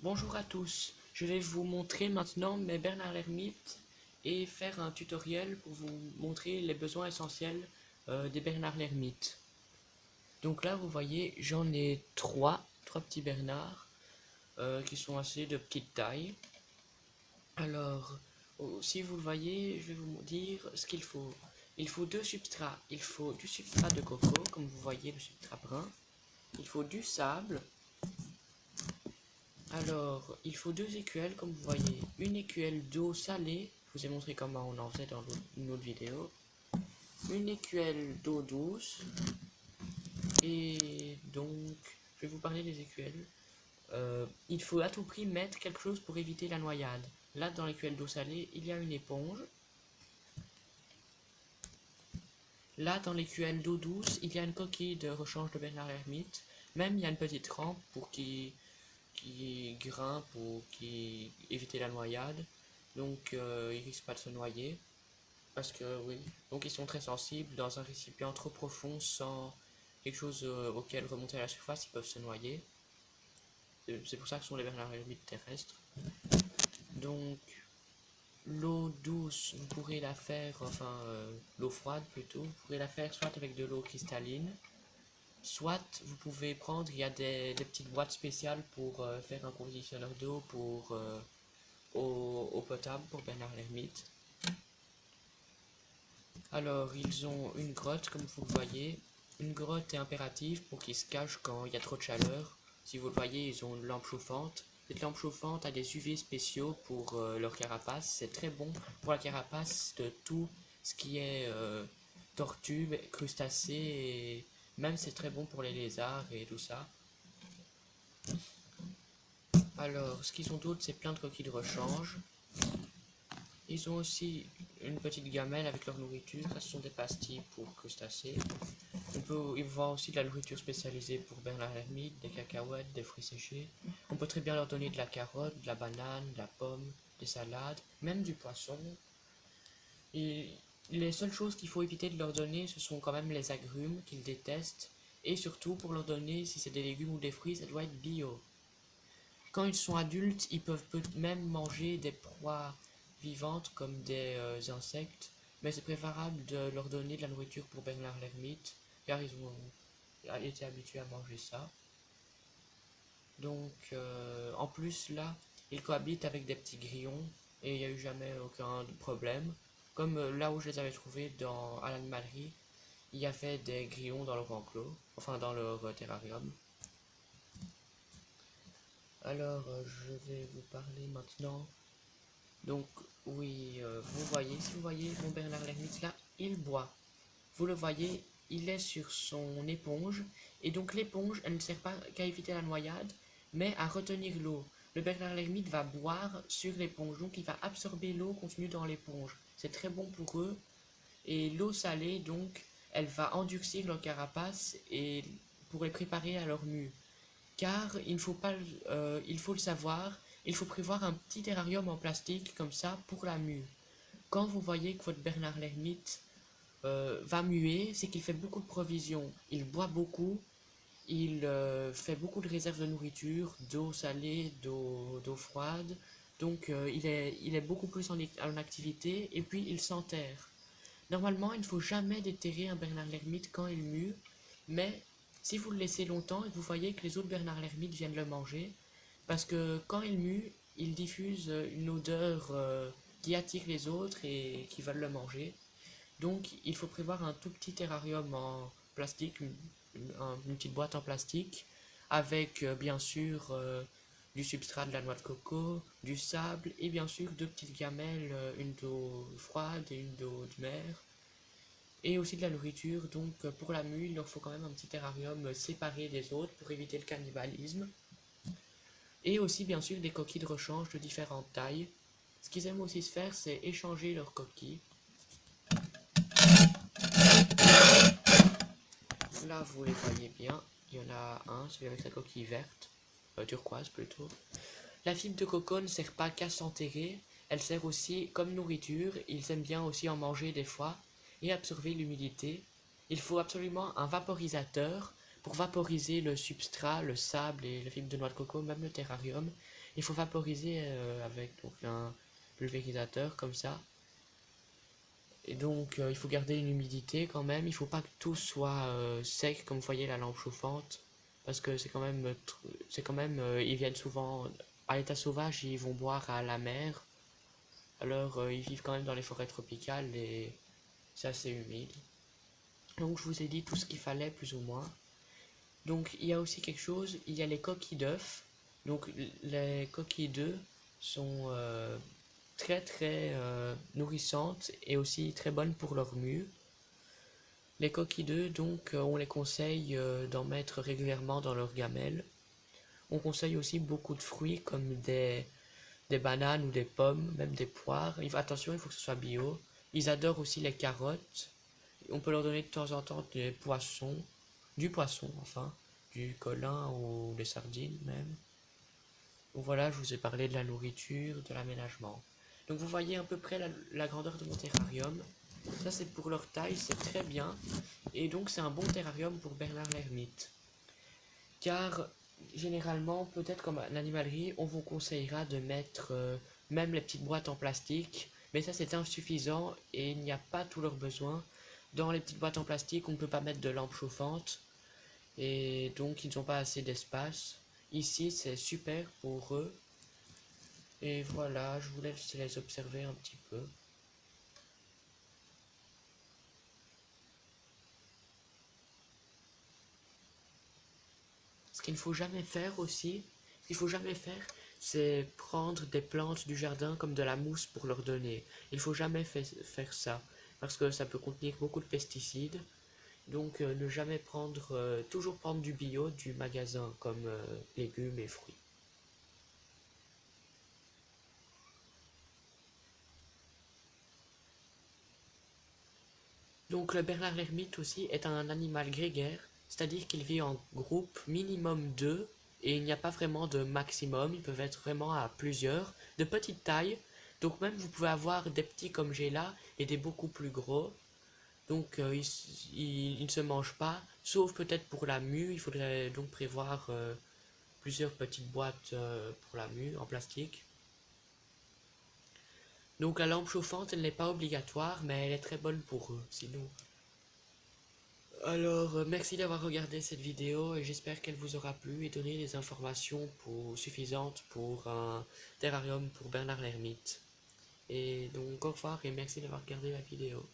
Bonjour à tous, je vais vous montrer maintenant mes bernard l'ermite et faire un tutoriel pour vous montrer les besoins essentiels des bernard l'ermite. Donc là vous voyez j'en ai trois petits bernards qui sont assez de petite taille. Alors si vous le voyez je vais vous dire ce qu'il faut. Il faut deux substrats, il faut du substrat de coco comme vous voyez le substrat brun, il faut du sable. Alors, il faut deux écuelles, comme vous voyez. Une écuelle d'eau salée, je vous ai montré comment on en faisait dans une autre vidéo. Une écuelle d'eau douce. Et donc, je vais vous parler des écuelles. Il faut à tout prix mettre quelque chose pour éviter la noyade. Là, dans l'écuelle d'eau salée, il y a une éponge. Là, dans l'écuelle d'eau douce, il y a une coquille de rechange de bernard l'ermite. Même, il y a une petite rampe pour qui grimpe ou qui éviter la noyade. Donc ils risquent pas de se noyer. Parce que oui. Donc ils sont très sensibles. Dans un récipient trop profond sans quelque chose auquel remonter à la surface, ils peuvent se noyer. C'est pour ça que ce sont les bernard l'ermite terrestres. Donc l'eau douce, vous pourrez la faire, enfin l'eau froide plutôt, vous pourrez la faire soit avec de l'eau cristalline, soit vous pouvez prendre, il y a des petites boîtes spéciales pour faire un conditionneur d'eau pour eau potable pour bernard l'ermite. Alors ils ont une grotte comme vous le voyez. Une grotte est impérative pour qu'ils se cachent quand il y a trop de chaleur. Si vous le voyez, ils ont une lampe chauffante. Cette lampe chauffante a des UV spéciaux pour leur carapace. C'est très bon pour la carapace de tout ce qui est tortue, crustacés et même c'est très bon pour les lézards et tout ça. Alors, ce qu'ils ont d'autre, c'est plein de coquilles de rechange. Ils ont aussi une petite gamelle avec leur nourriture. Ça, ce sont des pastilles pour crustacés. Ils vendent aussi de la nourriture spécialisée pour bernard l'ermite, des cacahuètes, des fruits séchés. On peut très bien leur donner de la carotte, de la banane, de la pomme, des salades, même du poisson. Et les seules choses qu'il faut éviter de leur donner, ce sont quand même les agrumes qu'ils détestent. Et surtout, pour leur donner, si c'est des légumes ou des fruits, ça doit être bio. Quand ils sont adultes, ils peuvent même manger des proies vivantes comme des insectes, mais c'est préférable de leur donner de la nourriture pour bernard l'ermite, car ils ont été habitués à manger ça. Donc, en plus, là, ils cohabitent avec des petits grillons, et il n'y a eu jamais aucun problème. Comme là où je les avais trouvés à l'animalerie, il y avait des grillons dans leur enclos, enfin dans leur terrarium. Alors, je vais vous parler maintenant. Donc, oui, si vous voyez mon bernard l'ermite là, il boit. Vous le voyez, il est sur son éponge. Et donc, l'éponge, elle ne sert pas qu'à éviter la noyade, mais à retenir l'eau. Le bernard l'ermite va boire sur l'éponge, donc il va absorber l'eau contenue dans l'éponge. C'est très bon pour eux. Et l'eau salée, donc, elle va endurcir leur carapace et pour les préparer à leur mue. Car il faut le savoir, il faut prévoir un petit terrarium en plastique comme ça pour la mue. Quand vous voyez que votre bernard l'ermite va muer, c'est qu'il fait beaucoup de provisions. Il boit beaucoup, il fait beaucoup de réserves de nourriture, d'eau salée, d'eau froide. Donc il est beaucoup plus en activité et puis il s'enterre. Normalement, il ne faut jamais déterrer un bernard l'ermite quand il mue, mais si vous le laissez longtemps et que vous voyez que les autres bernard l'ermite viennent le manger, parce que quand il mue, il diffuse une odeur qui attire les autres et qui veulent le manger. Donc il faut prévoir un tout petit terrarium en plastique, une petite boîte en plastique, avec bien sûr du substrat de la noix de coco, du sable et bien sûr deux petites gamelles, une d'eau froide et une d'eau de mer. Et aussi de la nourriture, donc pour la mule, il leur faut quand même un petit terrarium séparé des autres pour éviter le cannibalisme. Et aussi bien sûr des coquilles de rechange de différentes tailles. Ce qu'ils aiment aussi se faire, c'est échanger leurs coquilles. Là, vous les voyez bien, il y en a un, celui avec sa coquille verte, turquoise plutôt. La fibre de coco ne sert pas qu'à s'enterrer, elle sert aussi comme nourriture, ils aiment bien aussi en manger des fois et absorber l'humidité. Il faut absolument un vaporisateur pour vaporiser le substrat, le sable et le fibre de noix de coco, même le terrarium. Il faut vaporiser avec donc, un pulvérisateur comme ça. Et donc il faut garder une humidité quand même. Il faut pas que tout soit sec comme vous voyez la lampe chauffante. Parce que c'est quand même ils viennent souvent à l'état sauvage, ils vont boire à la mer. Alors ils vivent quand même dans les forêts tropicales et c'est assez humide. Donc je vous ai dit tout ce qu'il fallait plus ou moins. Donc il y a aussi quelque chose, il y a les coquilles d'œufs. Donc les coquilles d'œufs sont très nourrissantes et aussi très bonnes pour leur mue. Les coquilles d'œufs, donc on les conseille d'en mettre régulièrement dans leur gamelle. On conseille aussi beaucoup de fruits comme des bananes ou des pommes, même des poires. Attention, il faut que ce soit bio. Ils adorent aussi les carottes. On peut leur donner de temps en temps du poisson enfin, du colin ou des sardines même. Donc voilà, je vous ai parlé de la nourriture, de l'aménagement. Donc vous voyez à peu près la grandeur de mon terrarium. Ça c'est pour leur taille, c'est très bien. Et donc c'est un bon terrarium pour Bernard l'ermite. Car généralement, peut-être comme à l'animalerie, on vous conseillera de mettre même les petites boîtes en plastique. Mais ça c'est insuffisant et il n'y a pas tous leurs besoins. Dans les petites boîtes en plastique, on ne peut pas mettre de lampes chauffantes. Et donc ils n'ont pas assez d'espace. Ici c'est super pour eux. Et voilà, je vous laisse les observer un petit peu. Ce qu'il ne faut jamais faire aussi, ce qu'il faut jamais faire, c'est prendre des plantes du jardin comme de la mousse pour leur donner. Il ne faut jamais faire ça, parce que ça peut contenir beaucoup de pesticides. Donc ne jamais prendre, toujours prendre du bio du magasin comme légumes et fruits. Donc le Bernard l'ermite aussi est un animal grégaire, c'est-à-dire qu'il vit en groupe minimum 2 et il n'y a pas vraiment de maximum, ils peuvent être vraiment à plusieurs, de petite taille, donc même vous pouvez avoir des petits comme j'ai là et des beaucoup plus gros, donc ils ne se mangent pas, sauf peut-être pour la mue, il faudrait donc prévoir plusieurs petites boîtes pour la mue en plastique. Donc la lampe chauffante, elle n'est pas obligatoire, mais elle est très bonne pour eux, sinon. Alors, merci d'avoir regardé cette vidéo et j'espère qu'elle vous aura plu et donné des informations suffisantes pour un terrarium pour Bernard l'ermite. Et donc, au revoir et merci d'avoir regardé la vidéo.